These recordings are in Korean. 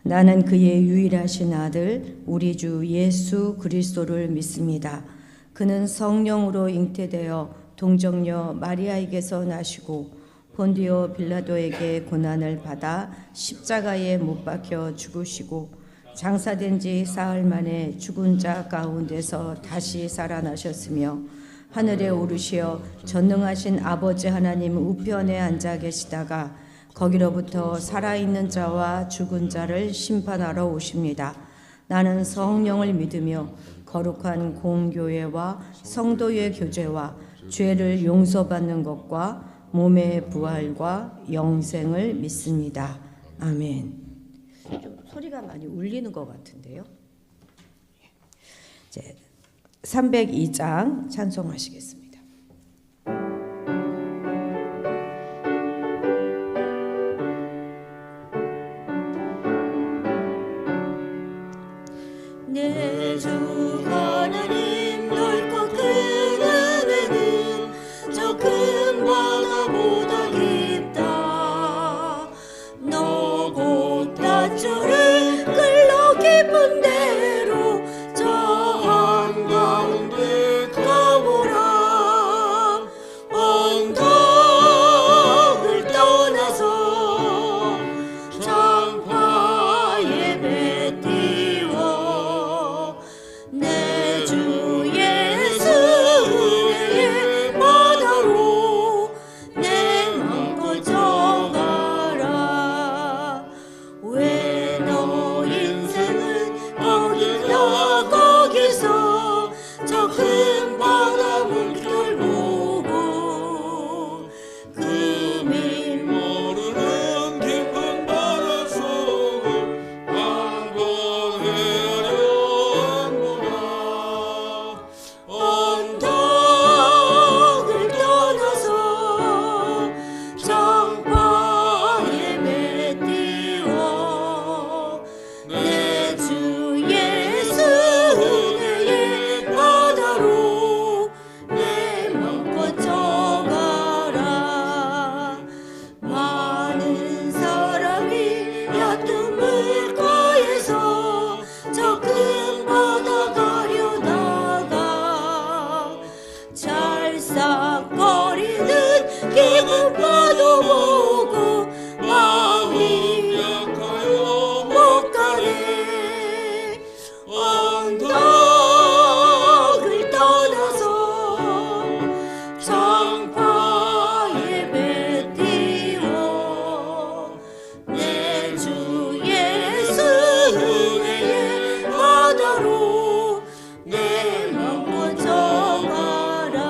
나는 그의 유일하신 아들 우리 주 예수 그리스도를 믿습니다. 그는 성령으로 잉태되어 동정녀 마리아에게서 나시고 본디오 빌라도에게 고난을 받아 십자가에 못 박혀 죽으시고 장사된 지 사흘 만에 죽은 자 가운데서 다시 살아나셨으며 하늘에 오르시어 전능하신 아버지 하나님 우편에 앉아 계시다가 거기로부터 살아있는 자와 죽은 자를 심판하러 오십니다. 나는 성령을 믿으며 거룩한 공교회와 성도의 교제와 죄를 용서받는 것과 몸의 부활과 영생을 믿습니다. 아멘. 좀 소리가 많이 울리는 것 같은데요. 이제 302장 찬송하시겠습니다. 내 주 하나님 넓고 큰 은혜는 저 큰 바다보다 깊다. 너 곧 닷줄을 끌러 깊은 대로 저 한가운데 가보라. 언덕을 떠나서 장파에 배 띄워 내 주 예수 은혜의 바다로 내 맘 꽂혀가라. 왜 너 인생은 거기다 거기서 저 큰 바다 물결 보고 금일 모르는 깊은 바다 속을 한번 헤아려보라. 언덕을 떠나서 장파에 배 띄워 내 주 예수 은혜의 바다로 내 맘 꽂혀가라. 많은 사람이 얕은 물가에서 저 큰 바다 가려다가 찰싹거리는 깊은 파도 보고 마음이 약하여 못 가네. 언덕을 떠나서 장파에 배 띄워 내 주 예수 은혜의 바다로 내 맘 꽂혀가라.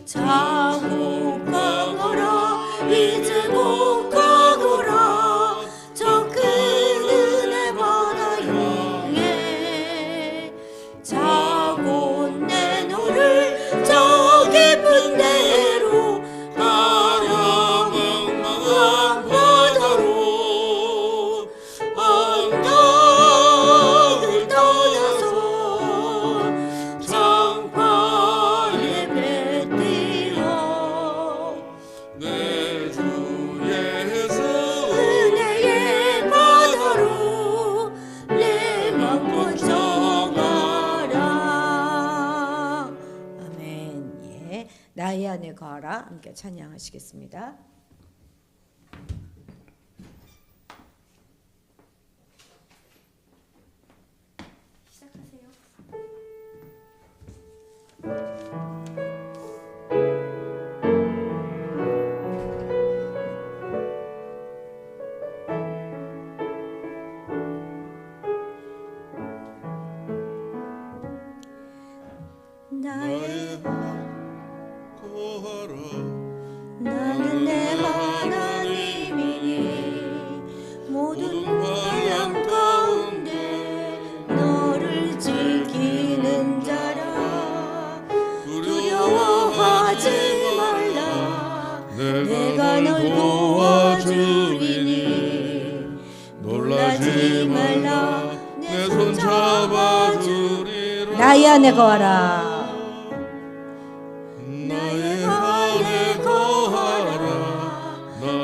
자고 가거라 이제 곧 가거라. 저 큰 은혜 바다 향해 자고 내 너를 저 깊은 데로 가라. 망망한 바다로 언덕을 떠나서 장파에 배 띄워 내 주 예수 은혜의 바다로 내 맘 꽂혀가라. 아멘. 예, 나의 안에 거하라 함께 찬양하시겠습니다. 나의 거하라. 나는 내 하나님이니 모든 환란 가운데 너를 지키는 자라. 두려워하지 말라. 내가 널 도와주리니 놀라지 말라. 내 손 잡아주리라. 나의 안에 거하라. 나의 안에 거하라.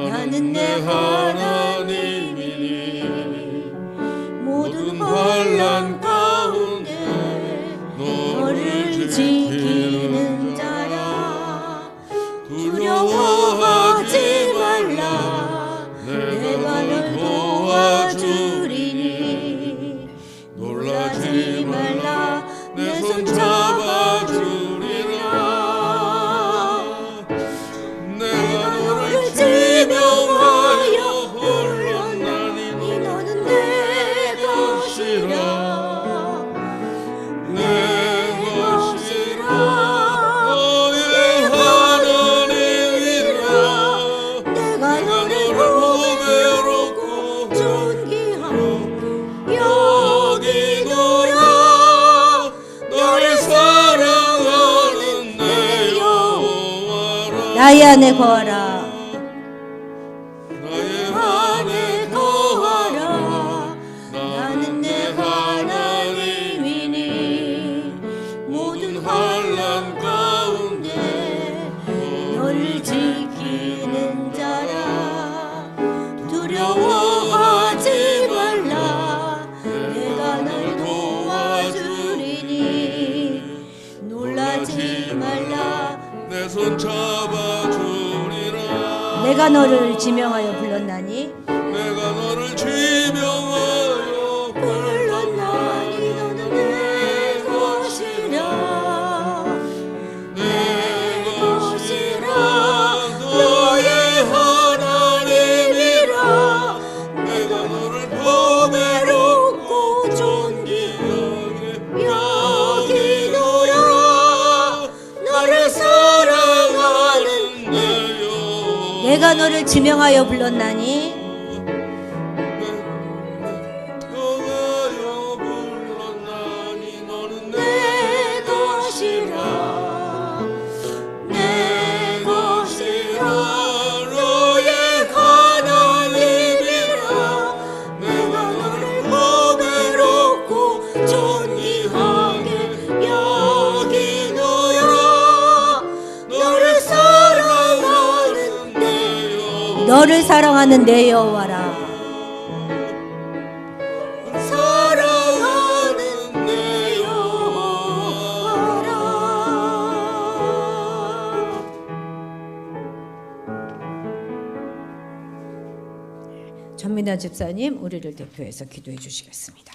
나는 내 하나님이니 안에 거하라. 나의 안에 거하라. 나는 내 하나님이니 모든 환난 가운데 너를 지키는 자라. 두려워하지 말라. 내가 널 도와주리니 놀라지 말라. 내 손 잡아주리라. 내가 너를 지명하여 불렀나니 내가 너를 지명하여 불렀나니 너는 내 것이라. 내 것이라. 너의 하나님이라. 내가 너를 보배롭고 존귀하게 여기노라. 너를 사랑하는 내가 너를 지명하여 불렀나니 너가여 불렀나니 너는 내 것이라. 내 것이라. 너의 하나님이라. 내가 너를 보배롭고 존귀하게 여기노라. 너를 사랑하는 내 여호와라. 사랑하는 내 여호와라. 전민아 집사님, 우리를 대표해서 기도해 주시겠습니다.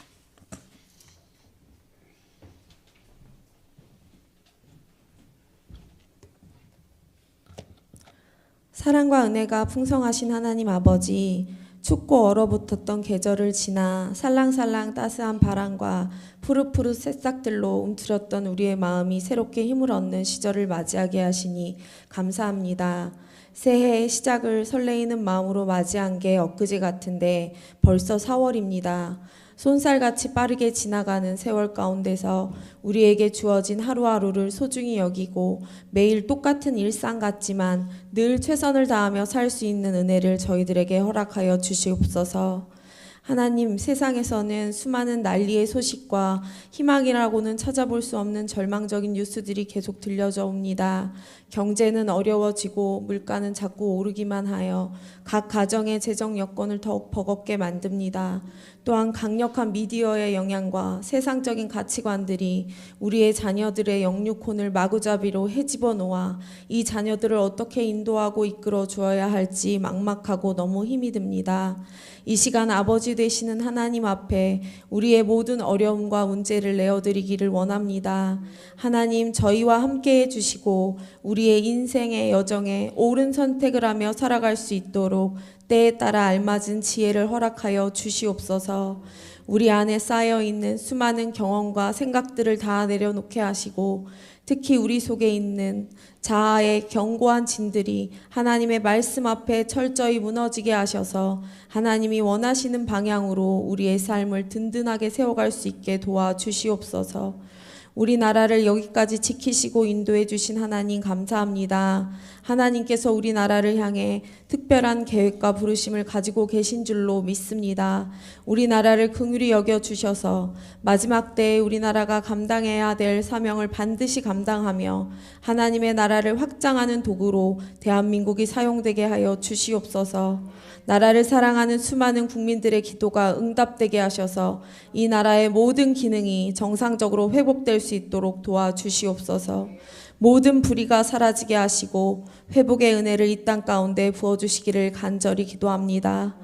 사랑과 은혜가 풍성하신 하나님 아버지, 춥고 얼어붙었던 계절을 지나 살랑살랑 따스한 바람과 푸릇푸릇 새싹들로 움츠렸던 우리의 마음이 새롭게 힘을 얻는 시절을 맞이하게 하시니 감사합니다. 새해의 시작을 설레이는 마음으로 맞이한 게 엊그제 같은데 벌써 4월입니다. 손살같이 빠르게 지나가는 세월 가운데서 우리에게 주어진 하루하루를 소중히 여기고 매일 똑같은 일상 같지만 늘 최선을 다하며 살 수 있는 은혜를 저희들에게 허락하여 주시옵소서. 하나님, 세상에서는 수많은 난리의 소식과 희망이라고는 찾아볼 수 없는 절망적인 뉴스들이 계속 들려져 옵니다. 경제는 어려워지고 물가는 자꾸 오르기만 하여 각 가정의 재정 여건을 더욱 버겁게 만듭니다. 또한 강력한 미디어의 영향과 세상적인 가치관들이 우리의 자녀들의 영유콘을 마구잡이로 헤집어 놓아 이 자녀들을 어떻게 인도하고 이끌어 주어야 할지 막막하고 너무 힘이 듭니다. 이 시간 아버지 되시는 하나님 앞에 우리의 모든 어려움과 문제를 내어드리기를 원합니다. 하나님, 저희와 함께 해주시고 우리의 인생의 여정에 옳은 선택을 하며 살아갈 수 있도록 때에 따라 알맞은 지혜를 허락하여 주시옵소서. 우리 안에 쌓여있는 수많은 경험과 생각들을 다 내려놓게 하시고 특히 우리 속에 있는 자아의 견고한 진들이 하나님의 말씀 앞에 철저히 무너지게 하셔서 하나님이 원하시는 방향으로 우리의 삶을 든든하게 세워갈 수 있게 도와주시옵소서. 우리나라를 여기까지 지키시고 인도해 주신 하나님 감사합니다. 하나님께서 우리나라를 향해 특별한 계획과 부르심을 가지고 계신 줄로 믿습니다. 우리나라를 긍휼히 여겨 주셔서 마지막 때에 우리나라가 감당해야 될 사명을 반드시 감당하며 하나님의 나라를 확장하는 도구로 대한민국이 사용되게 하여 주시옵소서. 나라를 사랑하는 수많은 국민들의 기도가 응답되게 하셔서 이 나라의 모든 기능이 정상적으로 회복될 수 있도록 도와주시옵소서. 모든 불의가 사라지게 하시고 회복의 은혜를 이 땅 가운데 부어주시기를 간절히 기도합니다.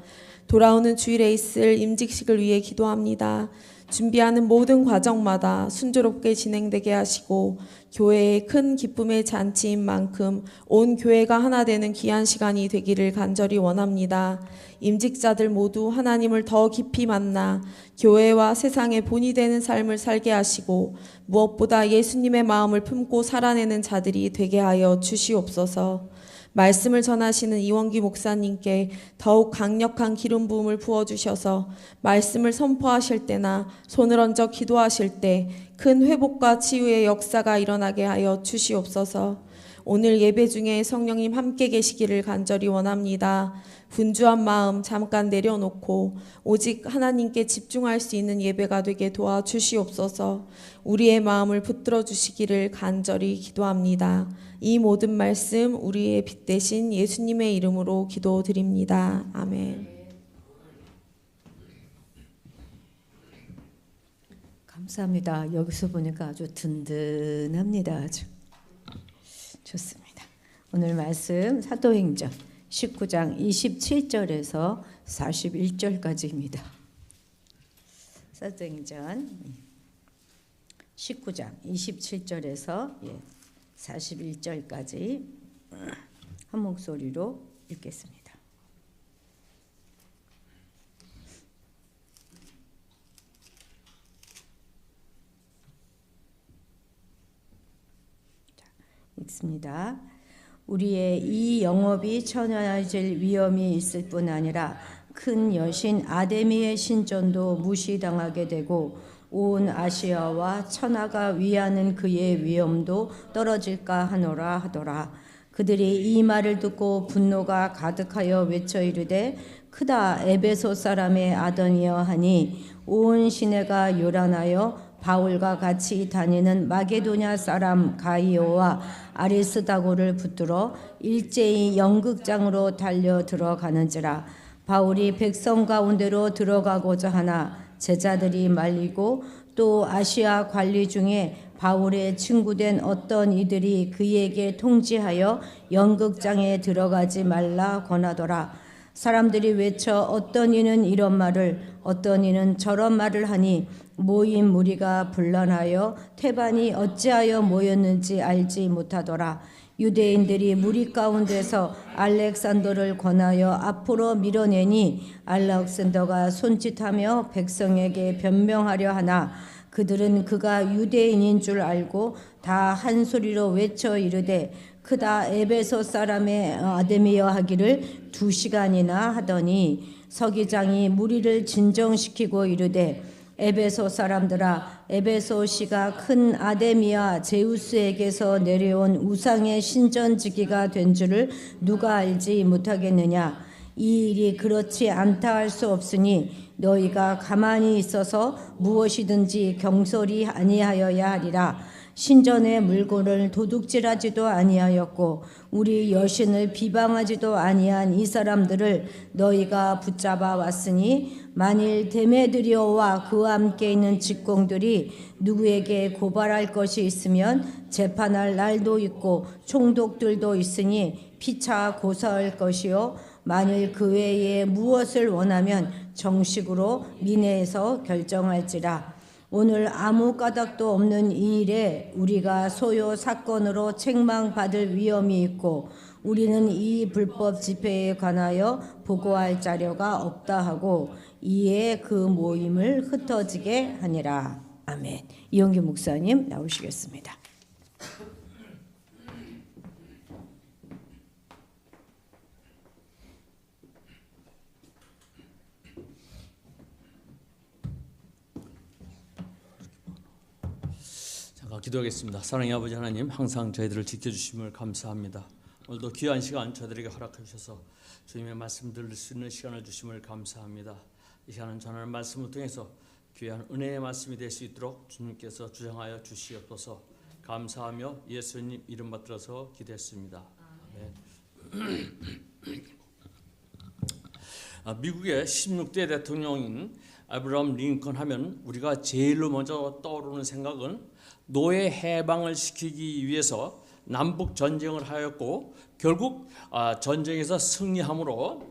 돌아오는 주일에 있을 임직식을 위해 기도합니다. 준비하는 모든 과정마다 순조롭게 진행되게 하시고 교회의 큰 기쁨의 잔치인 만큼 온 교회가 하나 되는 귀한 시간이 되기를 간절히 원합니다. 임직자들 모두 하나님을 더 깊이 만나 교회와 세상의 본이 되는 삶을 살게 하시고 무엇보다 예수님의 마음을 품고 살아내는 자들이 되게 하여 주시옵소서. 말씀을 전하시는 이원기 목사님께 더욱 강력한 기름 부음을 부어주셔서 말씀을 선포하실 때나 손을 얹어 기도하실 때 큰 회복과 치유의 역사가 일어나게 하여 주시옵소서. 오늘 예배 중에 성령님 함께 계시기를 간절히 원합니다. 분주한 마음 잠깐 내려놓고 오직 하나님께 집중할 수 있는 예배가 되게 도와주시옵소서. 우리의 마음을 붙들어 주시기를 간절히 기도합니다. 이 모든 말씀 우리의 빛 되신 예수님의 이름으로 기도드립니다. 아멘. 감사합니다. 여기서 보니까 아주 든든합니다. 아주 좋습니다. 오늘 말씀 사도행전 19장 27절에서 41절까지입니다. 사도행전 19장 27절에서 41절까지 한 목소리로 읽겠습니다. 읽습니다. 우리의 이 영업이 천하질 위험이 있을 뿐 아니라 큰 여신 아데미의 신전도 무시당하게 되고 온 아시아와 천하가 위하는 그의 위엄도 떨어질까 하노라 하더라. 그들이 이 말을 듣고 분노가 가득하여 외쳐 이르되 크다 에베소 사람의 아더니여 하니 온 시내가 요란하여 바울과 같이 다니는 마게도냐 사람 가이오와 아리스다고를 붙들어 일제히 연극장으로 달려 들어가는지라. 바울이 백성 가운데로 들어가고자 하나 제자들이 말리고 또 아시아 관리 중에 바울의 친구된 어떤 이들이 그에게 통지하여 연극장에 들어가지 말라 권하더라. 사람들이 외쳐 어떤 이는 이런 말을 어떤 이는 저런 말을 하니 모인 무리가 분란하여 태반이 어찌하여 모였는지 알지 못하더라. 유대인들이 무리 가운데서 알렉산더를 권하여 앞으로 밀어내니 알렉산더가 손짓하며 백성에게 변명하려 하나 그들은 그가 유대인인 줄 알고 다 한 소리로 외쳐 이르되 크다 에베소 사람의 아데미여 하기를 2시간이나 하더니 서기장이 무리를 진정시키고 이르되 에베소 사람들아 에베소시가 큰 아데미아 제우스에게서 내려온 우상의 신전지기가 된 줄을 누가 알지 못하겠느냐. 이 일이 그렇지 않다 할 수 없으니 너희가 가만히 있어서 무엇이든지 경솔히 아니하여야 하리라. 신전의 물건을 도둑질하지도 아니하였고 우리 여신을 비방하지도 아니한 이 사람들을 너희가 붙잡아 왔으니 만일 데메드리오와 그와 함께 있는 직공들이 누구에게 고발할 것이 있으면 재판할 날도 있고 총독들도 있으니 피차 고사할 것이요 만일 그 외에 무엇을 원하면 정식으로 민회에서 결정할지라. 오늘 아무 까닭도 없는 이 일에 우리가 소요 사건으로 책망받을 위험이 있고 우리는 이 불법 집회에 관하여 보고할 자료가 없다 하고 이에 그 모임을 흩어지게 하니라. 아멘. 이용규 목사님 나오시겠습니다. 기도하겠습니다. 사랑의 아버지 하나님, 항상 저희들을 지켜주심을 감사합니다. 오늘도 귀한 시간 저희들에게 허락해 주셔서 주님의 말씀 들을 수 있는 시간을 주심을 감사합니다. 이 시간은 전하는 말씀을 통해서 귀한 은혜의 말씀이 될 수 있도록 주님께서 주장하여 주시옵소서. 감사하며 예수님 이름 받들어서 기도했습니다. 아멘. 미국의 16대 대통령인 아브라함 링컨 하면 우리가 제일로 먼저 떠오르는 생각은 노예 해방을 시키기 위해서 남북 전쟁을 하였고 결국 전쟁에서 승리함으로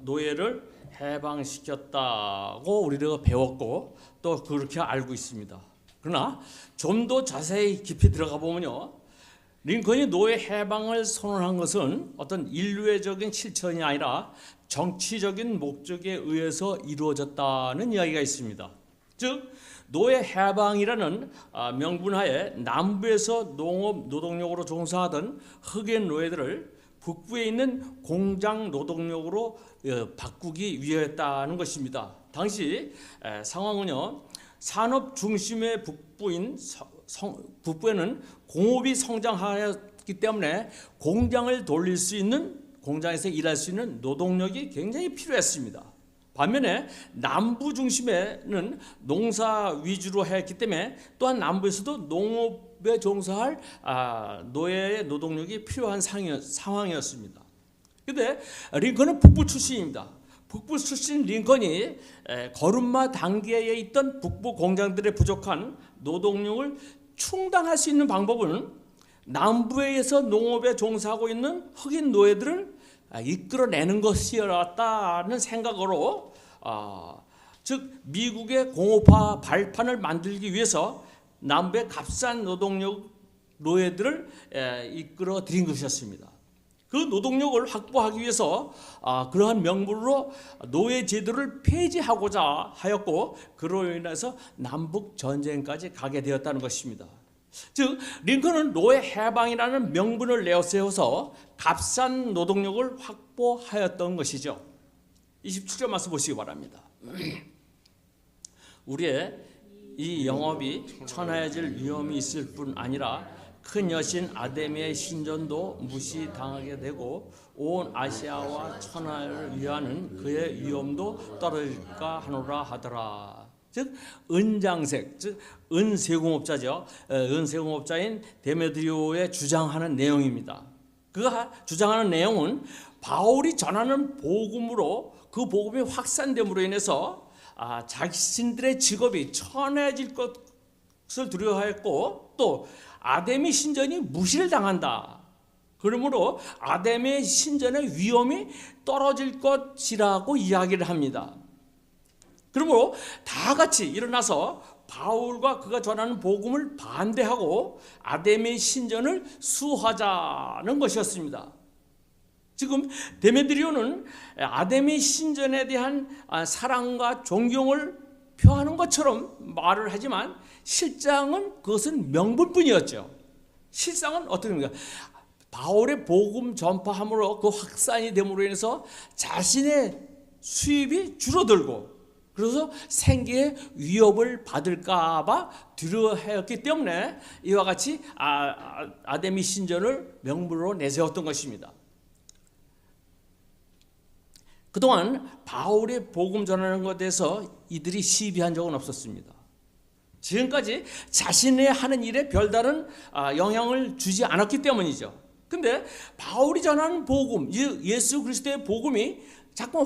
노예를 해방시켰다고 우리가 배웠고 또 그렇게 알고 있습니다. 그러나 좀 더 자세히 깊이 들어가 보면요, 링컨이 노예 해방을 선언한 것은 어떤 인류애적인 실천이 아니라 정치적인 목적에 의해서 이루어졌다는 이야기가 있습니다. 즉 노예 해방이라는 명분하에 남부에서 농업 노동력으로 종사하던 흑인 노예들을 북부에 있는 공장 노동력으로 바꾸기 위해였다는 것입니다. 당시 상황은요, 산업 중심의 북부에는 공업이 성장하였던 않았기 때문에 공장을 돌릴 수 있는, 공장에서 일할 수 있는 노동력이 굉장히 필요했습니다. 반면에 남부 중심에는 농사 위주로 했기 때문에 또한 남부에서도 농업에 종사할 노예의 노동력이 필요한 상황이었습니다. 그런데 링컨은 북부 출신입니다. 북부 출신 링컨이 거름마 단계에 있던 북부 공장들의 부족한 노동력을 충당할 수 있는 방법은 남부에서 농업에 종사하고 있는 흑인 노예들을 이끌어내는 것이었다는 생각으로 즉 미국의 공업화 발판을 만들기 위해서 남부의 값싼 노동력 노예들을 이끌어 들인 것이었습니다. 그 노동력을 확보하기 위해서 그러한 명분으로 노예 제도를 폐지하고자 하였고, 그로 인해서 남북 전쟁까지 가게 되었다는 것입니다. 즉 링컨은 노예 해방이라는 명분을 내세워서 값싼 노동력을 확보하였던 것이죠. 27절 말씀 보시기 바랍니다. 우리의 이 영업이 천하해질 위험이 있을 뿐 아니라 큰 여신 아데미의 신전도 무시당하게 되고 온 아시아와 천하를 위하는 그의 위엄도 떨어질까 하노라 하더라. 즉 은장색, 즉 은세공업자죠. 은세공업자인 데메드리오의 주장하는 내용입니다. 그가 주장하는 내용은 바울이 전하는 복음으로 그 복음이 확산됨으로 인해서 자신들의 직업이 천해질 것을 두려워했고, 또 아데미 신전이 무시를 당한다. 그러므로 아데미 신전의 위험이 떨어질 것이라고 이야기를 합니다. 그러므로 다 같이 일어나서 바울과 그가 전하는 복음을 반대하고 아데미 신전을 수호하자는 것이었습니다. 지금 데메드리오는 아데미 신전에 대한 사랑과 존경을 표하는 것처럼 말을 하지만 실상은 그것은 명분뿐이었죠. 실상은 어떻게 됩니까? 바울의 복음 전파함으로 그 확산이 됨으로 인해서 자신의 수입이 줄어들고, 그래서 생계의 위협을 받을까봐 두려워했기 때문에 이와 같이 아데미 신전을 명분으로 내세웠던 것입니다. 그동안 바울의 복음 전하는 것에 대해서 이들이 시비한 적은 없었습니다. 지금까지 자신의 하는 일에 별다른 영향을 주지 않았기 때문이죠. 근데 바울이 전하는 복음, 예수 그리스도의 복음이 자꾸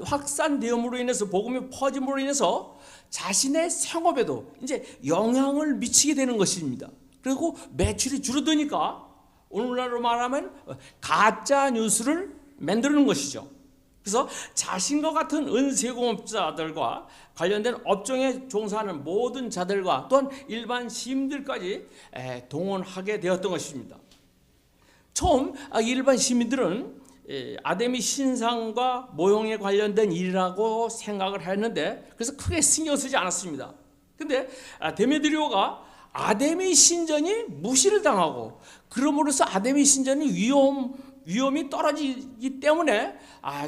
확산되음으로 인해서, 복음이 퍼짐으로 인해서 자신의 생업에도 이제 영향을 미치게 되는 것입니다. 그리고 매출이 줄어드니까 오늘날로 말하면 가짜 뉴스를 만드는 것이죠. 그래서 자신과 같은 은세공업자들과 관련된 업종에 종사하는 모든 자들과 또한 일반 시민들까지 동원하게 되었던 것입니다. 처음 일반 시민들은 아데미 신상과 모형에 관련된 일이라고 생각을 했는데, 그래서 크게 신경 쓰지 않았습니다. 근데 데메드리오가 아데미 신전이 무시를 당하고, 그럼으로써 아데미 신전이 위험이 떨어지기 때문에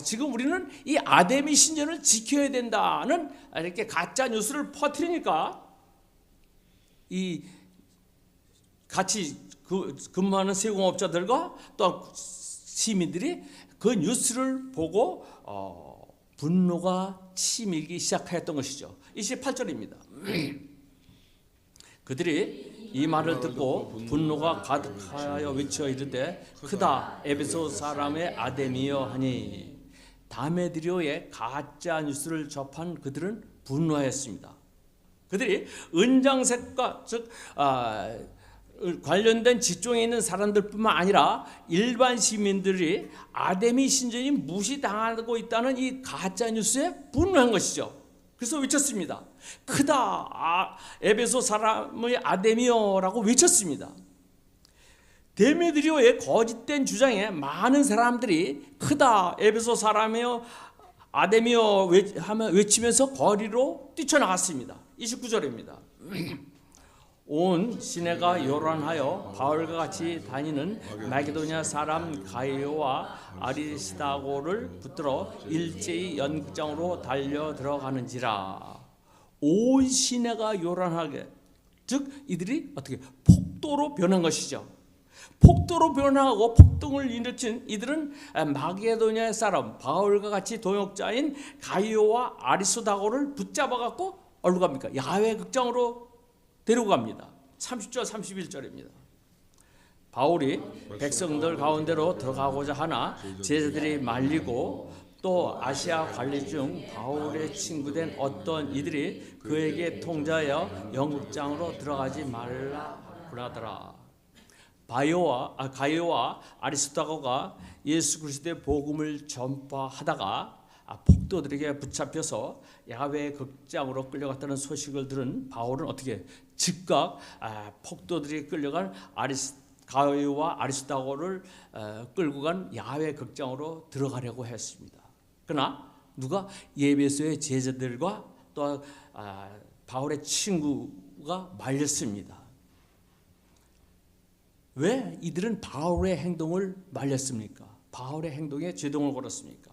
지금 우리는 이 아데미 신전을 지켜야 된다는 이렇게 가짜 뉴스를 퍼뜨리니까 이 같이 근무하는 세공업자들과 또 시민들이 그 뉴스를 보고 분노가 치밀기 시작했던 것이죠. 28절입니다. 그들이 이 말을 듣고 분노가 가득하여 외쳐 이르되 크다 에베소 사람의 아데미여 하니, 데메드리오의 가짜 뉴스를 접한 그들은 분노하였습니다. 그들이 은장색과 즉 관련된 직종에 있는 사람들뿐만 아니라 일반 시민들이 아데미 신전이 무시당하고 있다는 이 가짜 뉴스에 분노한 것이죠. 그래서 외쳤습니다. 크다 에베소 사람의 아데미여라고 외쳤습니다. 데메드리오의 거짓된 주장에 많은 사람들이 크다 에베소 사람이여 아데미여 외치면서 거리로 뛰쳐나갔습니다. 29절입니다. 온 시내가 요란하여 바울과 같이 다니는 마게도냐 사람 가이오와 아리스다고를 붙들어 일제히 연극장으로 달려 들어가는지라. 온 시내가 요란하게, 즉 이들이 어떻게 폭도로 변한 것이죠. 폭도로 변화하고 폭동을 일으킨 이들은 마게도냐 사람 바울과 같이 동역자인 가이오와 아리스도고를 붙잡아 갖고 어디로 갑니까? 야외 극장으로 데리고 갑니다. 30절 31절입니다. 바울이 백성들 가운데로 들어가고자 하나 제자들이 말리고 또 아시아 관리 중 바울의 친구된 어떤 이들이 그에게 통자하여 영극장으로 들어가지 말라 그러더라. 가이오와 아리스도고가 예수 그리스도의 복음을 전파하다가 폭도들에게 붙잡혀서 야외 극장으로 끌려갔다는 소식을 들은 바울은 어떻게 즉각 폭도들이 끌려간 가이오와 아리스도고를 끌고 간 야외 극장으로 들어가려고 했습니다. 그러나 누가 예배소의 제자들과 또 바울의 친구가 말렸습니다. 왜 이들은 바울의 행동을 말렸습니까? 바울의 행동에 제동을 걸었습니까?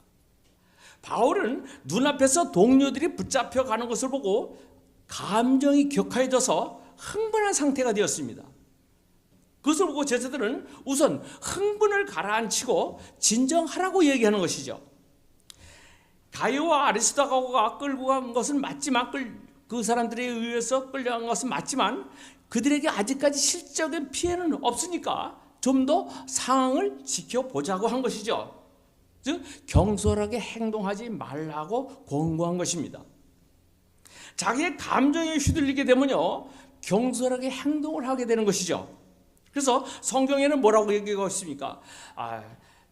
바울은 눈앞에서 동료들이 붙잡혀 가는 것을 보고 감정이 격해져서 흥분한 상태가 되었습니다. 그것을 보고 제자들은 우선 흥분을 가라앉히고 진정하라고 얘기하는 것이죠. 가이오와 아리스도고가 끌고 간 것은 맞지만 그 사람들에 의해서 끌려간 것은 맞지만 그들에게 아직까지 실적인 피해는 없으니까 좀 더 상황을 지켜보자고 한 것이죠. 즉 경솔하게 행동하지 말라고 권고한 것입니다. 자기의 감정에 휘둘리게 되면요 경솔하게 행동을 하게 되는 것이죠. 그래서 성경에는 뭐라고 얘기하고 있습니까?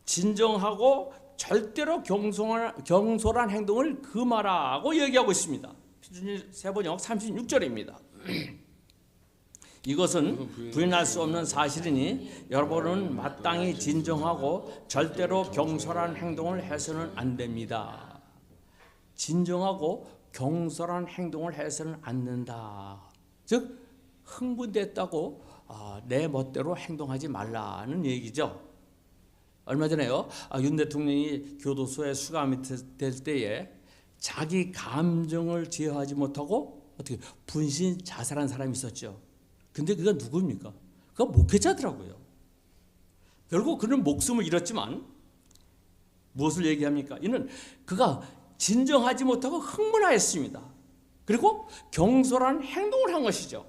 진정하고 절대로 경솔한 행동을 금하라고 얘기하고 있습니다. 표준일 세번역 36절입니다. 이것은 부인할 수 없는 사실이니 여러분은 마땅히 진정하고 절대로 경솔한 행동을 해서는 안 됩니다. 진정하고 경솔한 행동을 해서는 안 된다. 즉 흥분됐다고 내 멋대로 행동하지 말라는 얘기죠. 얼마 전에요 윤 대통령이 교도소에 수감이 될 때에 자기 감정을 제어하지 못하고 어떻게 분신 자살한 사람이 있었죠. 근데 그가 누굽니까? 그가 목회자더라고요. 결국 그는 목숨을 잃었지만 무엇을 얘기합니까? 이는 그가 진정하지 못하고 흥분하였습니다. 그리고 경솔한 행동을 한 것이죠.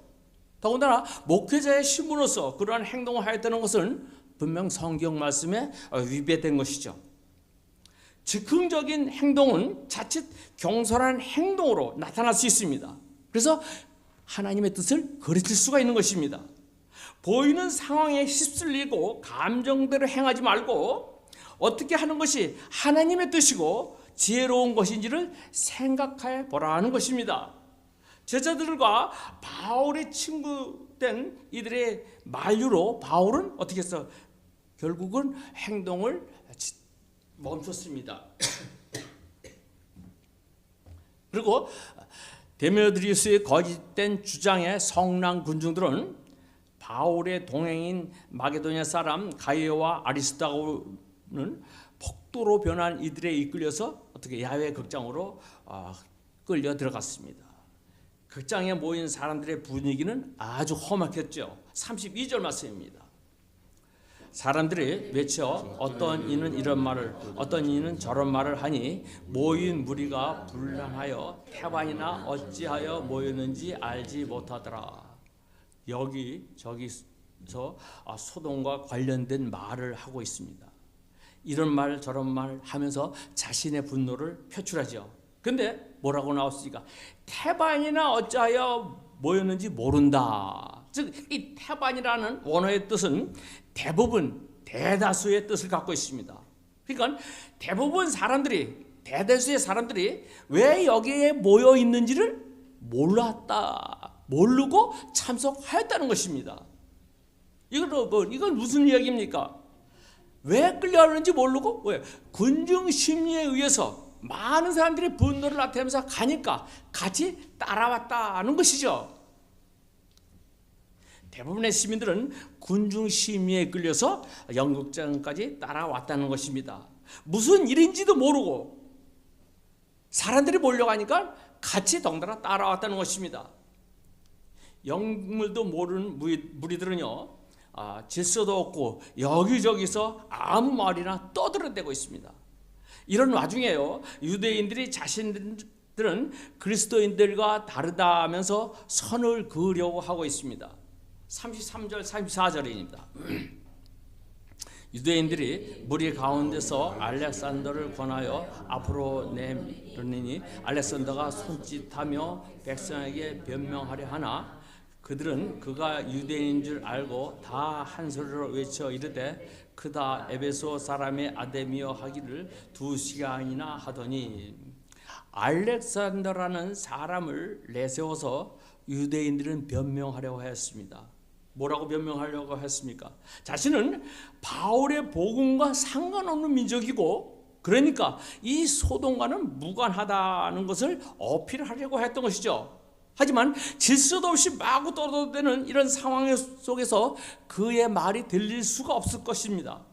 더군다나 목회자의 신분으로서 그러한 행동을 하였다는 것은 분명 성경 말씀에 위배된 것이죠. 즉흥적인 행동은 자칫 경솔한 행동으로 나타날 수 있습니다. 그래서 하나님의 뜻을 거르칠 수가 있는 것입니다. 보이는 상황에 휩쓸리고 감정대로 행하지 말고 어떻게 하는 것이 하나님의 뜻이고 지혜로운 것인지를 생각해 보라는 것입니다. 제자들과 바울의 친구된 이들의 만류로 바울은 어떻게 했어? 결국은 행동을 멈췄습니다. 그리고 데메드리우스의 거짓된 주장에 성난 군중들은 바울의 동행인 마게도냐 사람 가이오와 아리스도고는 폭도로 변한 이들에 이끌려서 어떻게 야외 극장으로 끌려 들어갔습니다. 극장에 모인 사람들의 분위기는 아주 험악했죠. 32절 말씀입니다. 사람들이 외쳐 어떤 이는 이런 말을 어떤 이는 저런 말을 하니 모인 무리가 분란하여 태반이나 어찌하여 모였는지 알지 못하더라. 저기서 소돔과 관련된 말을 하고 있습니다. 이런 말 저런 말 하면서 자신의 분노를 표출하죠. 근데 뭐라고 나왔습니까? 태반이나 어찌하여 모였는지 모른다. 즉 이 태반이라는 원어의 뜻은 대부분 대다수의 뜻을 갖고 있습니다. 그러니까 대다수의 사람들이 왜 여기에 모여 있는지를 모르고 참석하였다는 것입니다. 이건 무슨 이야기입니까? 왜 끌려가는지 모르고 왜 군중 심리에 의해서 많은 사람들이 분노를 나타내면서 가니까 같이 따라왔다는 것이죠. 대부분의 시민들은 군중 심리에 끌려서 연극장까지 따라왔다는 것입니다. 무슨 일인지도 모르고 사람들이 몰려가니까 같이 덩달아 따라왔다는 것입니다. 영물도 모르는 무리들은요 질서도 없고 여기저기서 아무 말이나 떠들어대고 있습니다. 이런 와중에요, 유대인들이 자신들은 그리스도인들과 다르다면서 선을 그으려고 하고 있습니다. 33절 34절입니다. 유대인들이 무리 가운데서 알렉산더를 권하여 앞으로 내려니니 알렉산더가 손짓하며 백성에게 변명하려 하나 그들은 그가 유대인인 줄 알고 다 한 소리로 외쳐 이르되 크다 에베소 사람의 아데미어 하기를 2시간이나 하더니 알렉산더라는 사람을 내세워서 유대인들은 변명하려고 했습니다. 뭐라고 변명하려고 했습니까? 자신은 바울의 복음과 상관없는 민족이고 그러니까 이 소돔과는 무관하다는 것을 어필하려고 했던 것이죠. 하지만 질서도 없이 마구 떠들어대는 이런 상황 속에서 그의 말이 들릴 수가 없을 것입니다.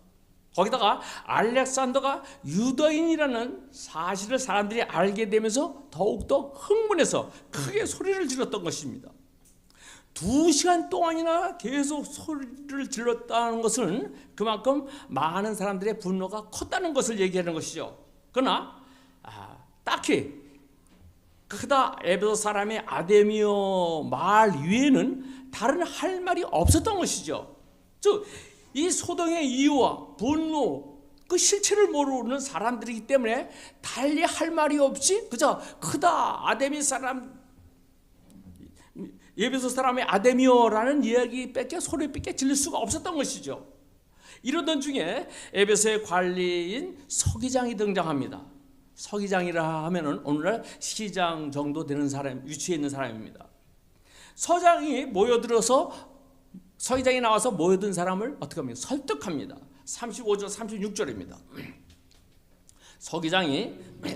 거기다가 알렉산더가 유대인이라는 사실을 사람들이 알게 되면서 더욱더 흥분해서 크게 소리를 질렀던 것입니다. 2시간 동안이나 계속 소리를 질렀다는 것은 그만큼 많은 사람들의 분노가 컸다는 것을 얘기하는 것이죠. 그러나 딱히 크다 에베소 사람의 아데미어 말 위에는 다른 할 말이 없었던 것이죠. 즉 이 소동의 이유와 분노 그 실체를 모르는 사람들이기 때문에 달리 할 말이 없이 그저 크다 아데미 사람 에베소 사람의 아데미어라는 이야기밖에 소리밖에 들릴 수가 없었던 것이죠. 이러던 중에 에베소의 관리인 서기장이 등장합니다. 서기장이라 하면은 오늘날 시장 정도 되는 사람, 위치에 있는 사람입니다. 서장이 모여들어서 서기장이 나와서 모여든 사람을 어떻게 합니까? 설득합니다. 35절 36절입니다. 서기장이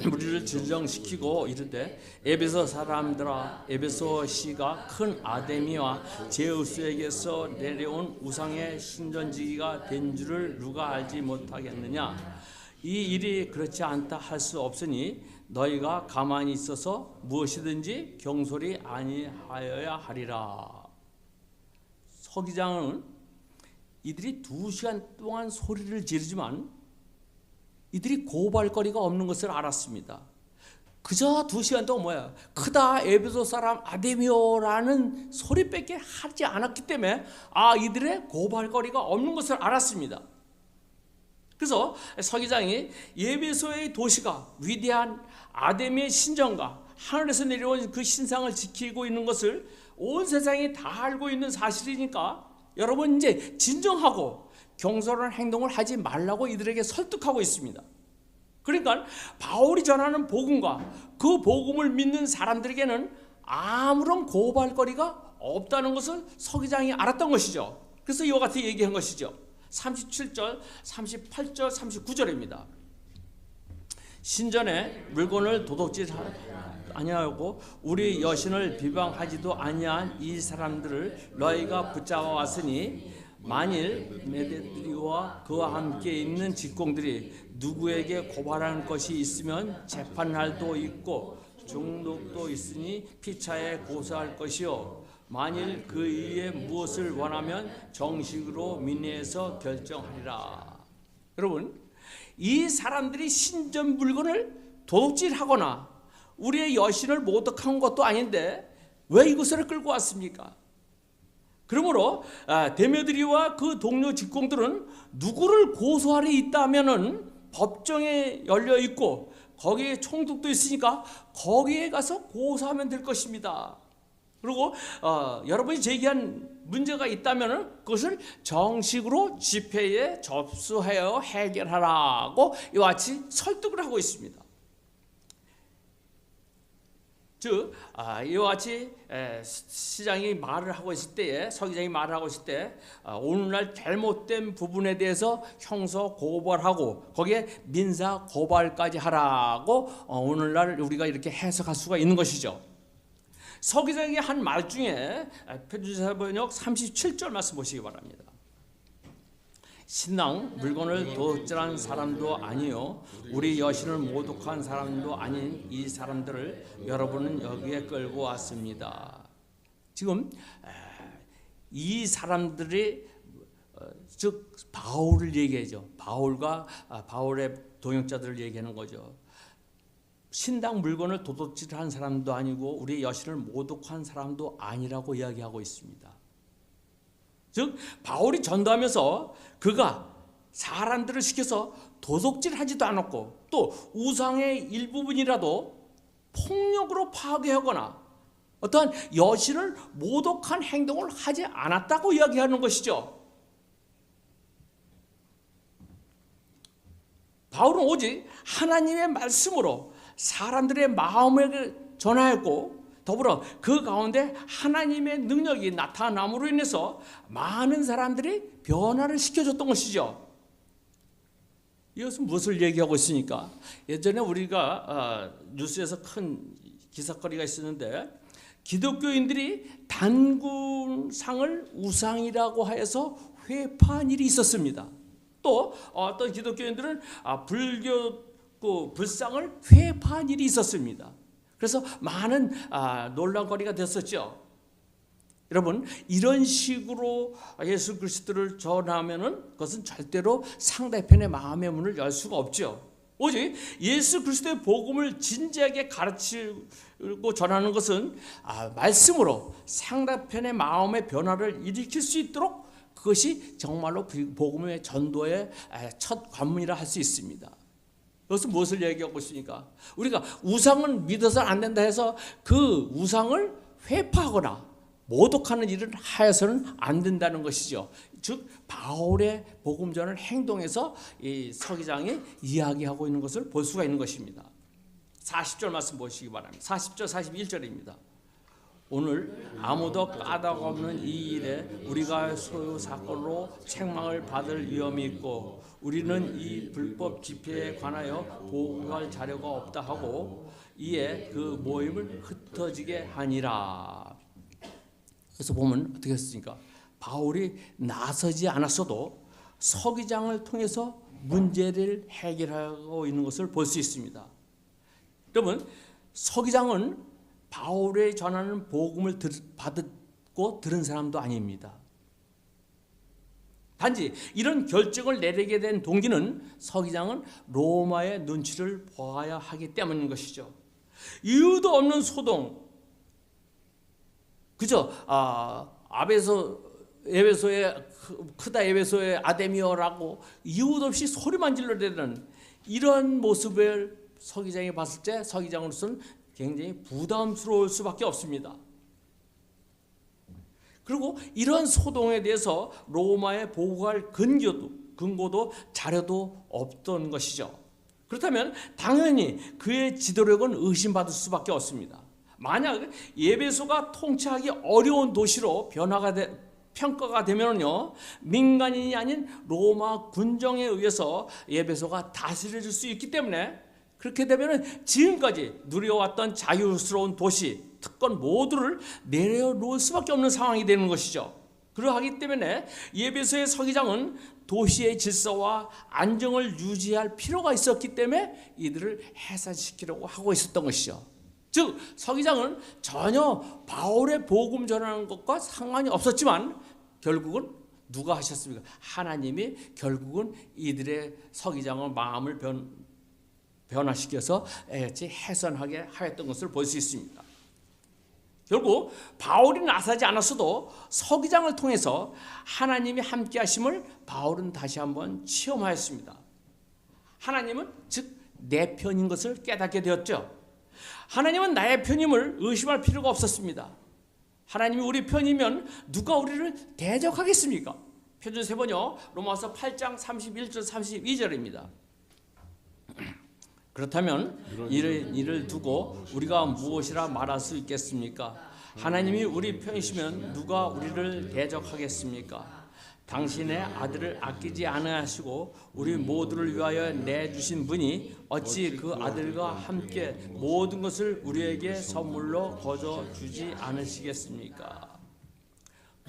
무리를 진정시키고 이르되 에베소 사람들아 에베소 시가 큰 아데미와 제우스에게서 내려온 우상의 신전지기가 된 줄을 누가 알지 못하겠느냐. 이 일이 그렇지 않다 할 수 없으니 너희가 가만히 있어서 무엇이든지 경솔이 아니하여야 하리라. 서기장은 이들이 2시간 동안 소리를 지르지만 이들이 고발거리가 없는 것을 알았습니다. 그저 2시간 동안 뭐야? 크다 에베소 사람 아데미오라는 소리밖에 하지 않았기 때문에 이들의 고발거리가 없는 것을 알았습니다. 그래서 서기장이 에베소의 도시가 위대한 아데미의 신전과 하늘에서 내려온 그 신상을 지키고 있는 것을 온 세상이 다 알고 있는 사실이니까 여러분 이제 진정하고 경솔한 행동을 하지 말라고 이들에게 설득하고 있습니다. 그러니까 바울이 전하는 복음과 그 복음을 믿는 사람들에게는 아무런 고발거리가 없다는 것을 서기장이 알았던 것이죠. 그래서 이와 같이 얘기한 것이죠. 37절, 38절, 39절입니다. 신전에 물건을 도둑질 아니하고 우리 여신을 비방하지도 아니한 이 사람들을 너희가 붙잡아 왔으니 만일 메데리와 그와 함께 있는 직공들이 누구에게 고발하는 것이 있으면 재판날도 있고 중독도 있으니 피차에 고소할 것이요 만일 그 이에 무엇을 원하면 정식으로 민회에서 결정하리라. 여러분 이 사람들이 신전 물건을 도둑질하거나 우리의 여신을 모독한 것도 아닌데 왜 이곳을 끌고 왔습니까? 그러므로 데메드리와 그 동료 직공들은 누구를 고소하려 있다면은 법정에 열려 있고 거기에 총독도 있으니까 거기에 가서 고소하면 될 것입니다. 그리고 여러분이 제기한 문제가 있다면은 그것을 정식으로 집회에 접수하여 해결하라고 이와 같이 설득을 하고 있습니다. 즉 이와 같이 시장이 말을 하고 있을 때에 서기장이 말을 하고 있을 때 오늘날 잘못된 부분에 대해서 형사 고발하고 거기에 민사 고발까지 하라고 오늘날 우리가 이렇게 해석할 수가 있는 것이죠. 서기장이 한 말 중에 표준사 번역 37절 말씀 보시기 바랍니다. 신랑 물건을 도둑질한 사람도 아니요 우리 여신을 모독한 사람도 아닌 이 사람들을 여러분은 여기에 끌고 왔습니다. 지금 이 사람들이 즉 바울을 얘기하죠. 바울과 바울의 동역자들을 얘기하는 거죠. 신당 물건을 도둑질한 사람도 아니고 우리 여신을 모독한 사람도 아니라고 이야기하고 있습니다. 즉 바울이 전도하면서 그가 사람들을 시켜서 도둑질하지도 않았고 또 우상의 일부분이라도 폭력으로 파괴하거나 어떠한 여신을 모독한 행동을 하지 않았다고 이야기하는 것이죠. 바울은 오직 하나님의 말씀으로 사람들의 마음을 전하였고 더불어 그 가운데 하나님의 능력이 나타남으로 인해서 많은 사람들이 변화를 시켜줬던 것이죠. 이것은 무엇을 얘기하고 있으니까 예전에 우리가 뉴스에서 큰 기사거리가 있었는데 기독교인들이 단군상을 우상이라고 하여서 회파한 일이 있었습니다. 또 어떤 기독교인들은 불교 불상을 회파한 일이 있었습니다. 그래서 많은 논란거리가 됐었죠. 여러분 이런 식으로 예수 그리스도를 전하면은 그것은 절대로 상대편의 마음의 문을 열 수가 없죠. 오직 예수 그리스도의 복음을 진지하게 가르치고 전하는 것은 말씀으로 상대편의 마음의 변화를 일으킬 수 있도록 그것이 정말로 복음의 전도의 첫 관문이라 할 수 있습니다. 그것은 무엇을 얘기하고 있습니까? 우리가 우상을 믿어서 안 된다 해서 그 우상을 회파하거나 모독하는 일을 하여서는 안 된다는 것이죠. 즉 바울의 복음전을 행동에서 이 서기장이 이야기하고 있는 것을 볼 수가 있는 것입니다. 40절 말씀 보시기 바랍니다. 40절 41절입니다. 오늘 아무도 까닭 없는 이 일에 우리가 소유 사건으로 책망을 받을 위험이 있고 우리는 이 불법 집회에 관하여 보고할 자료가 없다 하고 이에 그 모임을 흩어지게 하니라. 그래서 보면 어떻게 했습니까? 바울이 나서지 않았어도 서기장을 통해서 문제를 해결하고 있는 것을 볼 수 있습니다. 여러분 서기장은 바울의 전하는 복음을 받고 들은 사람도 아닙니다. 단지 이런 결정을 내리게 된 동기는 서기장은 로마의 눈치를 보아야 하기 때문인 것이죠. 이유도 없는 소동, 그죠? 에베소의 크다 에베소의 아데미어라고 이유도 없이 소리만 질러대는 이런 모습을 서기장이 봤을 때 서기장으로서는 굉장히 부담스러울 수밖에 없습니다. 그리고 이런 소동에 대해서 로마에 보고할 근거도 자료도 없던 것이죠. 그렇다면 당연히 그의 지도력은 의심받을 수밖에 없습니다. 만약 에베소가 통치하기 어려운 도시로 평가가 되면요 민간인이 아닌 로마 군정에 의해서 에베소가 다스려질 수 있기 때문에 그렇게 되면 지금까지 누려왔던 자유스러운 도시, 특권 모두를 내려놓을 수밖에 없는 상황이 되는 것이죠. 그러하기 때문에 에베소의 서기장은 도시의 질서와 안정을 유지할 필요가 있었기 때문에 이들을 해산시키려고 하고 있었던 것이죠. 즉 서기장은 전혀 바울의 복음 전하는 것과 상관이 없었지만 결국은 누가 하셨습니까? 하나님이 결국은 이들의 서기장의 마음을 변화시켜서 해산하게 하였던 것을 볼 수 있습니다. 결국 바울이 나서지 않았어도 서기장을 통해서 하나님이 함께 하심을 바울은 다시 한번 체험하였습니다. 하나님은 즉 내 편인 것을 깨닫게 되었죠. 하나님은 나의 편임을 의심할 필요가 없었습니다. 하나님이 우리 편이면 누가 우리를 대적하겠습니까? 표준 세번요. 로마서 8장 31절 32절입니다. 그렇다면 이를 두고 우리가 무엇이라 말할 수 있겠습니까? 하나님이 우리 편이시면 누가 우리를 대적하겠습니까? 당신의 아들을 아끼지 않으시고 우리 모두를 위하여 내주신 분이 어찌 그 아들과 함께 모든 것을 우리에게 선물로 거저 주지 않으시겠습니까?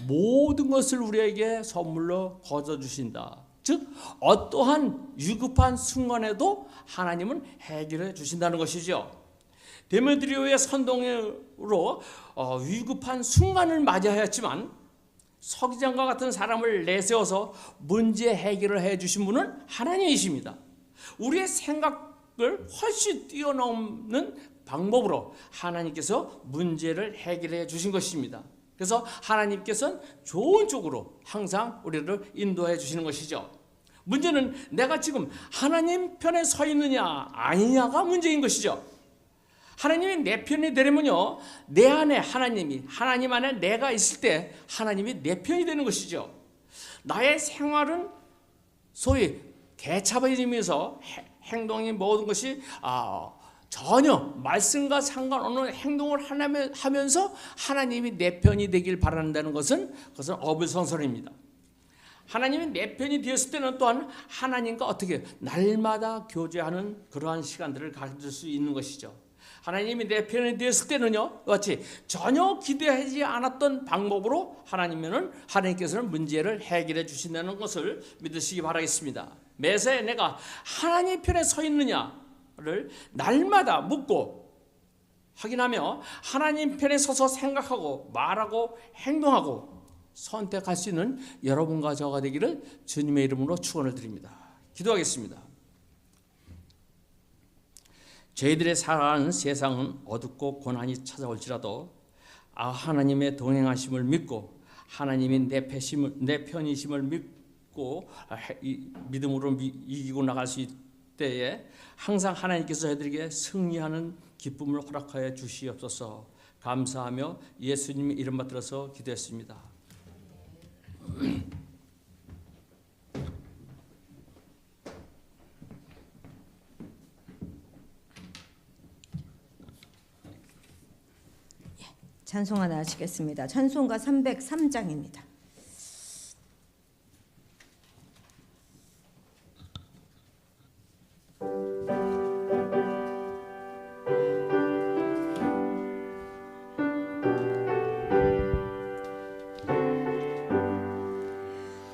모든 것을 우리에게 선물로 거저 주신다. 즉 어떠한 위급한 순간에도 하나님은 해결해 주신다는 것이죠. 데메드리오의 선동으로 위급한 순간을 맞이하였지만 서기장과 같은 사람을 내세워서 문제 해결을 해주신 분은 하나님이십니다. 우리의 생각을 훨씬 뛰어넘는 방법으로 하나님께서 문제를 해결해 주신 것입니다. 그래서 하나님께서는 좋은 쪽으로 항상 우리를 인도해 주시는 것이죠. 문제는 내가 지금 하나님 편에 서 있느냐 아니냐가 문제인 것이죠. 하나님이 내 편이 되려면요, 내 안에 하나님 안에 내가 있을 때 하나님이 내 편이 되는 것이죠. 나의 생활은 소위 개차반이면서 행동이 모든 것이 전혀 말씀과 상관없는 행동을 하면서 하나님이 내 편이 되길 바란다는 것은 그것은 어불성설입니다. 하나님이 내 편이 되었을 때는 또한 하나님과 어떻게 날마다 교제하는 그러한 시간들을 가질 수 있는 것이죠. 하나님이 내 편이 되었을 때는요, 마치 전혀 기대하지 않았던 방법으로 하나님께서는 문제를 해결해 주신다는 것을 믿으시기 바라겠습니다. 매사에 내가 하나님 편에 서 있느냐를 날마다 묻고 확인하며 하나님 편에 서서 생각하고 말하고 행동하고 선택할 수 있는 여러분과 저가 되기를 주님의 이름으로 축원을 드립니다. 기도하겠습니다. 저희들의 살아가는 세상은 어둡고 고난이 찾아올지라도 하나님의 동행하심을 믿고 하나님이 내 편이심을 믿고 믿음으로 이기고 나갈 수 있을 때에 항상 하나님께서 저희들에게 승리하는 기쁨을 허락하여 주시옵소서. 감사하며 예수님의 이름 받들어서 기도했습니다. 찬송 하나 하시겠습니다. 찬송가 303장입니다.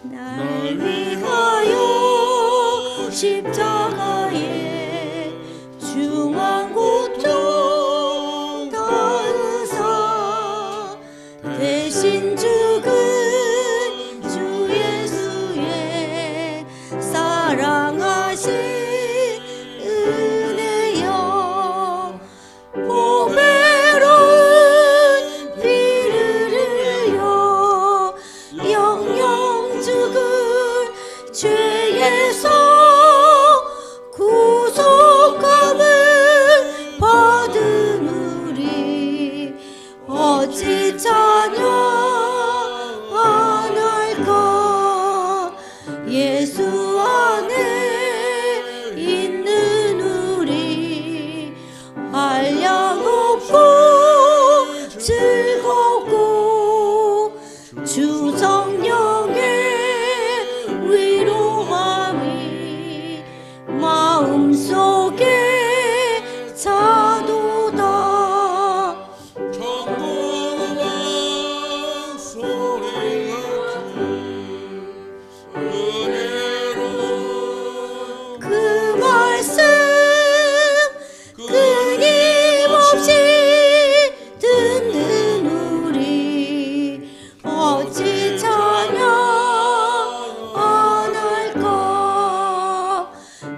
날 위하여 십자가에 중한 고통 다으사 대신 죽은 주 예수의 사랑하신 은혜여 보배로운 피를 흘려 영영 죽은 죄에서 구속함을 받은 우리 어찌 찬양할까. 예수 안에 있는 우리 한량없고 즐겁고 주 성령의 위로함이 마음속에 차도다. 천국만 소리 같은 은혜로 그 말씀 끊임없이 듣는 우리 어찌 찬양 안 할까.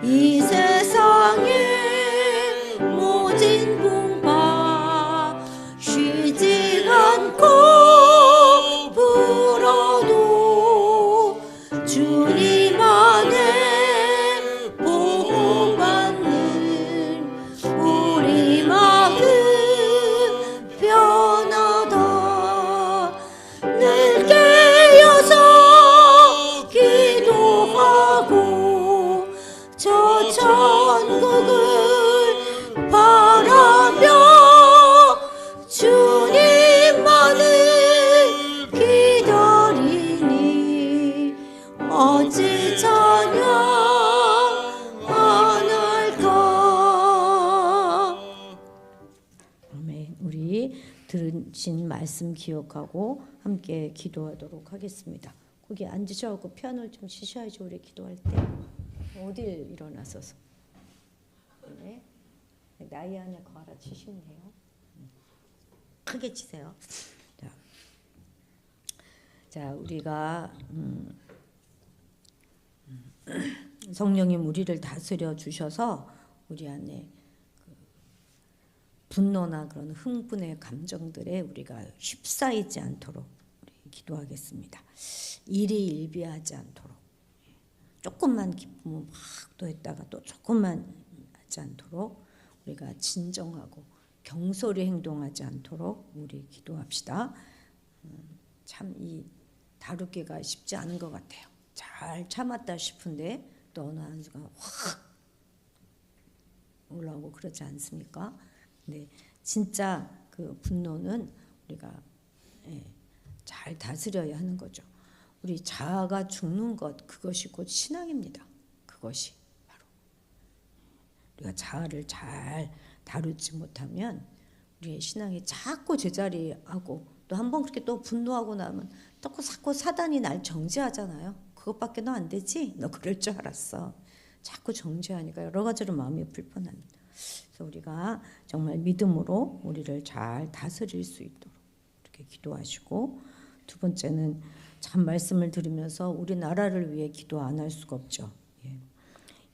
이 세상의 모진 풍파 쉬지 않고 불어도 주님 안에 보호받는 우리 마음 편하다. 늘 깨어서 기도하고 저 천국을 바라며 주님만을 기다리니 어찌 찬양 안 할까. 아멘. 우리 들으신 말씀 기억하고 함께 기도하도록 하겠습니다. 거기 앉으셔서 피아노를 좀 치셔야죠. 우리 기도할 때 어딜 일어나서서. 네. 나이 안에 걸어 치시면 돼요. 크게 치세요. 자. 자, 우리가 성령님 우리를 다스려 주셔서 우리 안에 그 분노나 그런 흥분의 감정들에 우리가 휩싸이지 않도록 우리 기도하겠습니다. 일이 일비하지 않도록, 조금만 기쁘면 막 또 했다가 또 조금만 하지 않도록 우리가 진정하고 경솔히 행동하지 않도록 우리 기도합시다. 참 이 다루기가 쉽지 않은 것 같아요. 잘 참았다 싶은데 또 어느 한순간 확 올라오고 그러지 않습니까? 근데 진짜 그 분노는 우리가 잘 다스려야 하는 거죠. 우리 자아가 죽는 것, 그것이 곧 신앙입니다. 그것이 바로 우리가 자아를 잘 다루지 못하면 우리의 신앙이 자꾸 제자리하고, 또 한 번 그렇게 또 분노하고 나면 자꾸 사단이 날 정죄하잖아요. 그것밖에 너 안 되지? 너 그럴 줄 알았어. 자꾸 정죄하니까 여러 가지로 마음이 불편합니다. 그래서 우리가 정말 믿음으로 우리를 잘 다스릴 수 있도록 이렇게 기도하시고, 두 번째는 참 말씀을 들으면서 우리 나라를 위해 기도 안 할 수가 없죠.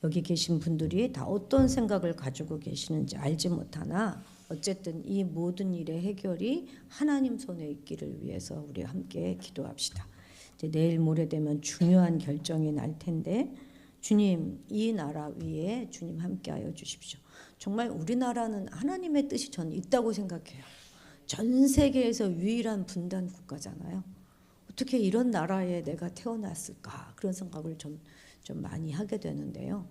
여기 계신 분들이 다 어떤 생각을 가지고 계시는지 알지 못하나 어쨌든 이 모든 일의 해결이 하나님 손에 있기를 위해서 우리 함께 기도합시다. 이제 내일 모레 되면 중요한 결정이 날 텐데, 주님 이 나라 위에 주님 함께하여 주십시오. 정말 우리나라는 하나님의 뜻이 저는 있다고 생각해요. 전 세계에서 유일한 분단 국가잖아요. 어떻게 이런 나라에 내가 태어났을까, 그런 생각을 좀 많이 하게 되는데요.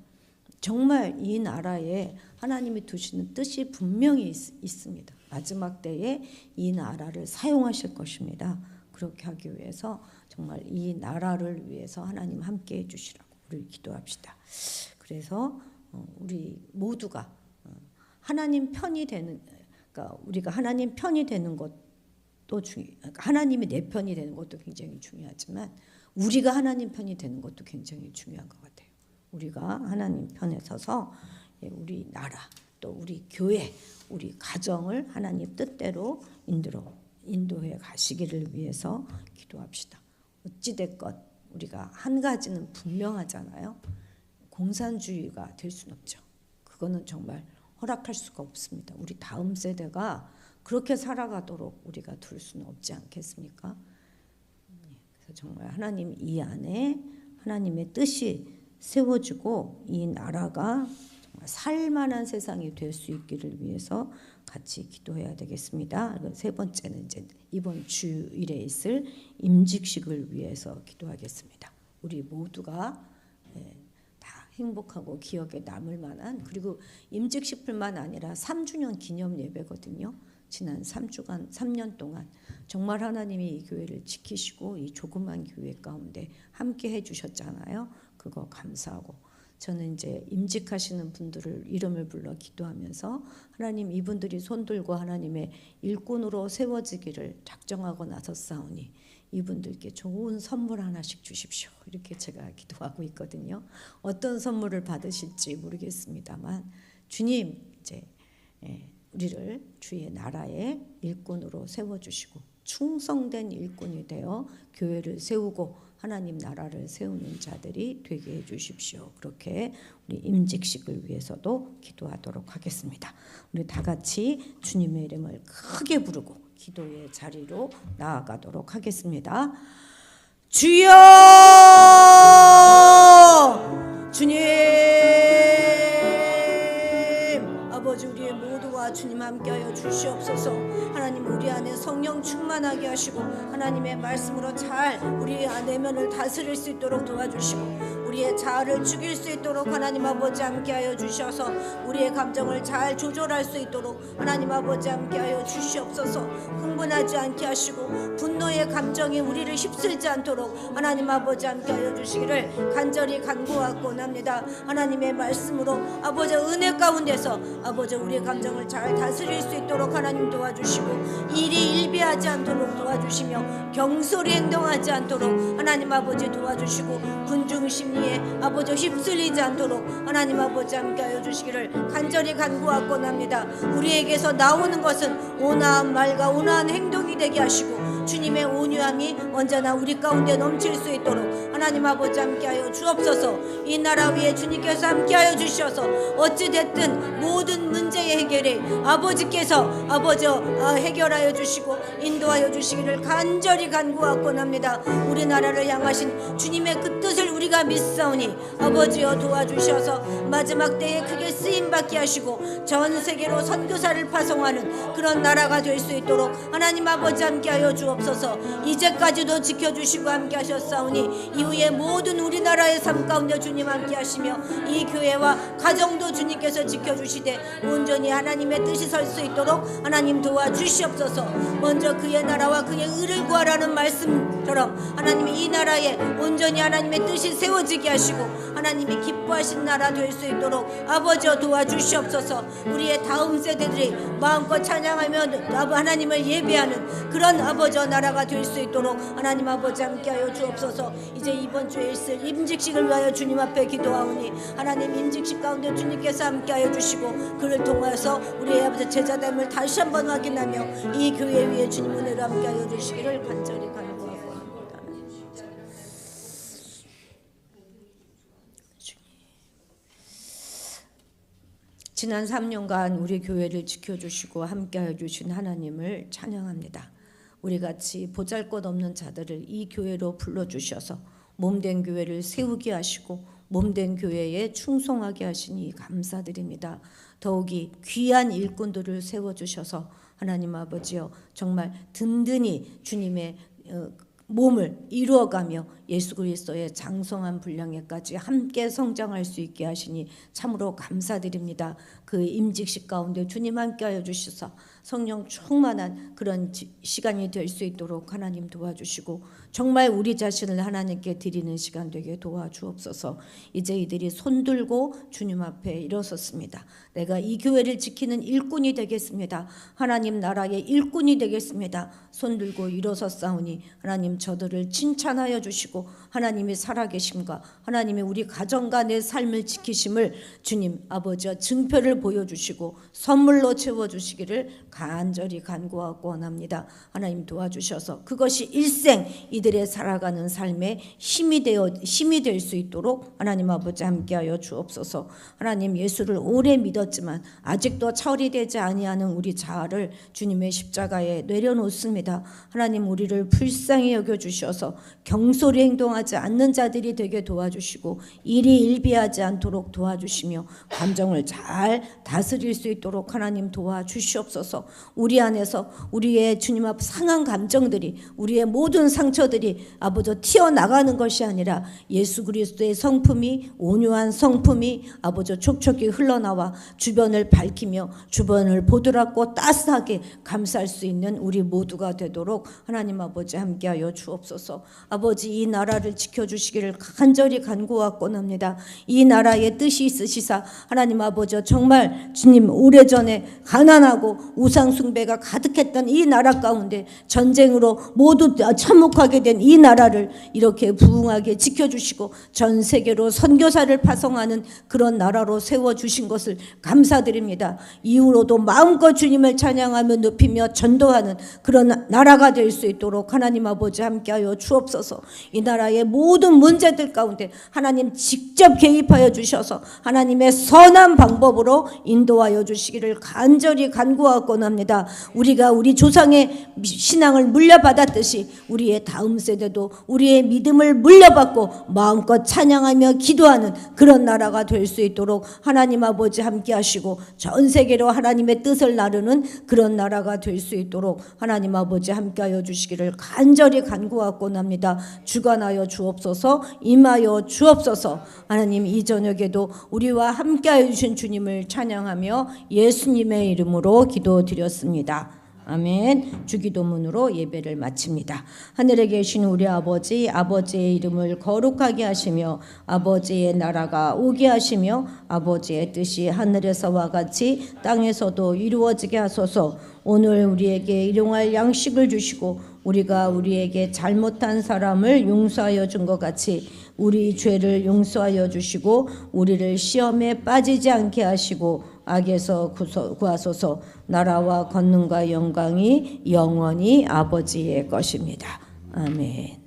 정말 이 나라에 하나님이 두시는 뜻이 분명히 있습니다. 마지막 때에 이 나라를 사용하실 것입니다. 그렇게 하기 위해서 정말 이 나라를 위해서 하나님 함께 해주시라고 우리 기도합시다. 그래서 우리 모두가 하나님 편이 되는, 그러니까 우리가 하나님 편이 되는 것도 그러니까 하나님이 내 편이 되는 것도 굉장히 중요하지만 우리가 하나님 편이 되는 것도 굉장히 중요한 것 같아요. 우리가 하나님 편에 서서 우리 나라, 또 우리 교회, 우리 가정을 하나님 뜻대로 인도해 가시기를 위해서 기도합시다. 어찌됐건 우리가 한 가지는 분명하잖아요. 공산주의가 될 수는 없죠. 그거는 정말 허락할 수가 없습니다. 우리 다음 세대가 그렇게 살아가도록 우리가 둘 수는 없지 않겠습니까? 그래서 정말 하나님 이 안에 하나님의 뜻이 세워지고 이 나라가 정말 살만한 세상이 될 수 있기를 위해서 같이 기도해야 되겠습니다. 세 번째는 이제 이번 주일에 있을 임직식을 위해서 기도하겠습니다. 우리 모두가 다 행복하고 기억에 남을 만한, 그리고 임직식뿐만 아니라 3주년 기념 예배거든요. 지난 3년 동안 정말 하나님이 이 교회를 지키시고 이 조그만 교회 가운데 함께 해주셨잖아요. 그거 감사하고, 저는 이제 임직하시는 분들을 이름을 불러 기도하면서 하나님 이분들이 손들고 하나님의 일꾼으로 세워지기를 작정하고 나섰사오니 이분들께 좋은 선물 하나씩 주십시오. 이렇게 제가 기도하고 있거든요. 어떤 선물을 받으실지 모르겠습니다만 주님 이제 우리를 주의 나라의 일꾼으로 세워주시고 충성된 일꾼이 되어 교회를 세우고 하나님 나라를 세우는 자들이 되게 해주십시오. 그렇게 우리 임직식을 위해서도 기도하도록 하겠습니다. 우리 다 같이 주님의 이름을 크게 부르고 기도의 자리로 나아가도록 하겠습니다. 주여, 주님, 아버지 우리의 모두와 주님 함께하여 주시옵소서. 하나님 우리 안에 성령 충만하게 하시고 하나님의 말씀으로 잘 우리 내면을 다스릴 수 있도록 도와주시고 우리의 자아를 죽일 수 있도록 하나님 아버지 함께하여 주셔서 우리의 감정을 잘 조절할 수 있도록 하나님 아버지 함께하여 주시옵소서. 흥분하지 않게 하시고 분노의 감정이 우리를 휩쓸지 않도록 하나님 아버지 함께하여 주시기를 간절히 간구하곤 합니다. 하나님의 말씀으로 아버지 은혜 가운데서 아버지 우리의 감정을 잘 다스릴 수 있도록 하나님 도와주시고 일이 일비하지 않도록 도와주시며 경솔히 행동하지 않도록 하나님 아버지 도와주시고 군중 심리에 아버지 휩쓸리지 않도록 하나님 아버지 함께하여 주시기를 간절히 간구하곤 합니다. 우리에게서 나오는 것은 온화한 말과 온화한 행동이 되게 하시고 주님의 온유함이 언제나 우리 가운데 넘칠 수 있도록 하나님 아버지 함께하여 주옵소서. 이 나라 위에 주님께서 함께하여 주셔서 어찌됐든 모든 문제의 해결에 아버지께서 해결하여 주시고 인도하여 주시기를 간절히 간구하곤 합니다. 우리나라를 향하신 주님의 그 뜻을 우리가 믿사오니 아버지여 도와주셔서 마지막 때에 크게 쓰임받게 하시고 전 세계로 선교사를 파송하는 그런 나라가 될 수 있도록 하나님 아버지 함께하여 주옵소서. 이제까지도 지켜주시고 함께하셨사오니 이후에 모든 우리나라의 삶 가운데 주님 함께하시며 이 교회와 가정도 주님께서 지켜주시되 온전히 하나님의 뜻이 설 수 있도록 하나님 도와주시옵소서. 먼저 그의 나라와 그의 의를 구하라는 말씀처럼 하나님이 이 나라에 온전히 하나님의 뜻이 세워지게 하시고 하나님이 기뻐하신 나라 될 수 있도록 아버지여 도와주시옵소서. 우리의 다음 세대들이 마음껏 찬양하며 하나님을 예배하는 그런 아버지여 나라가 될 수 있도록 하나님 아버지 함께하여 주옵소서. 이제 이번 주에 있을 임직식을 위하여 주님 앞에 기도하오니 하나님 임직식 가운데 주님께서 함께하여 주시고 그를 통하여서 우리의 아버지 제자됨을 다시 한번 확인하며 이 교회 위에 주님 은혜로 함께하여 주시기를 간절히 간구하고 합니다. 지난 3년간 우리 교회를 지켜주시고 함께하여 주신 하나님을 찬양합니다. 우리같이 보잘것없는 자들을 이 교회로 불러주셔서 몸된 교회를 세우게 하시고 몸된 교회에 충성하게 하시니 감사드립니다. 더욱이 귀한 일꾼들을 세워주셔서 하나님 아버지여 정말 든든히 주님의 몸을 이루어가며 예수 그리스도의 장성한 분량에까지 함께 성장할 수 있게 하시니 참으로 감사드립니다. 그 임직식 가운데 주님 함께하여 주셔서 성령 충만한 그런 시간이 될 수 있도록 하나님 도와주시고 정말 우리 자신을 하나님께 드리는 시간 되게 도와주옵소서. 이제 이들이 손들고 주님 앞에 일어섰습니다. 내가 이 교회를 지키는 일꾼이 되겠습니다. 하나님 나라의 일꾼이 되겠습니다. 손들고 일어섰사오니 하나님 저들을 칭찬하여 주시고 하나님이 살아계심과 하나님이 우리 가정과 내 삶을 지키심을 주님 아버지와 증표를 보여주시고 선물로 채워주시기를 간절히 간구하고 원합니다. 하나님 도와주셔서 그것이 일생 이들의 살아가는 삶에 힘이 될 수 있도록 하나님 아버지 함께하여 주옵소서. 하나님 예수를 오래 믿었지만 아직도 처리되지 아니하는 우리 자아를 주님의 십자가에 내려놓습니다. 하나님 우리를 불쌍히 여겨주셔서 경솔히 행동하지 않는 자들이 되게 도와주시고 일이 일비하지 않도록 도와주시며 감정을 잘 다스릴 수 있도록 하나님 도와주시옵소서. 우리 안에서 우리의 주님 앞 상한 감정들이 우리의 모든 상처들이 아버지 튀어나가는 것이 아니라 예수 그리스도의 성품이 온유한 성품이 아버지 촉촉히 흘러나와 주변을 밝히며 주변을 보드랍고 따스하게 감쌀 수 있는 우리 모두가 되도록 하나님 아버지 함께하여 주옵소서. 아버지 이 나라를 지켜주시기를 간절히 간구하곤 합니다. 이 나라의 뜻이 있으시사 하나님 아버지 정말 주님 오래전에 가난하고 우상 숭배가 가득했던 이 나라 가운데 전쟁으로 모두 참혹하게 된 이 나라를 이렇게 부흥하게 지켜주시고 전 세계로 선교사를 파송하는 그런 나라로 세워주신 것을 감사드립니다. 이후로도 마음껏 주님을 찬양하며 높이며 전도하는 그런 나라가 될 수 있도록 하나님 아버지 함께하여 주옵소서. 이 나라의 모든 문제들 가운데 하나님 직접 개입하여 주셔서 하나님의 선한 방법으로 인도하여 주시기를 간절히 간구하곤 합니다. 우리가 우리 조상의 신앙을 물려받았듯이 우리의 다음 세대도 우리의 믿음을 물려받고 마음껏 찬양하며 기도하는 그런 나라가 될 수 있도록 하나님 아버지 함께 하시고 전 세계로 하나님의 뜻을 나르는 그런 나라가 될 수 있도록 하나님 아버지 함께하여 주시기를 간절히 간구하곤 합니다. 주관하여 주옵소서. 임하여 주옵소서. 하나님 이 저녁에도 우리와 함께하여 주신 주님을 찬양하며 예수님의 이름으로 기도드렸습니다. 아멘. 주기도문으로 예배를 마칩니다. 하늘에 계신 우리 아버지, 아버지의 이름을 거룩하게 하시며 아버지의 나라가 오게 하시며 아버지의 뜻이 하늘에서와 같이 땅에서도 이루어지게 하소서. 오늘 우리에게 일용할 양식을 주시고 우리가 우리에게 잘못한 사람을 용서하여 준 것 같이 우리 죄를 용서하여 주시고 우리를 시험에 빠지지 않게 하시고 악에서 구하소서. 나라와 권능과 영광이 영원히 아버지의 것입니다. 아멘.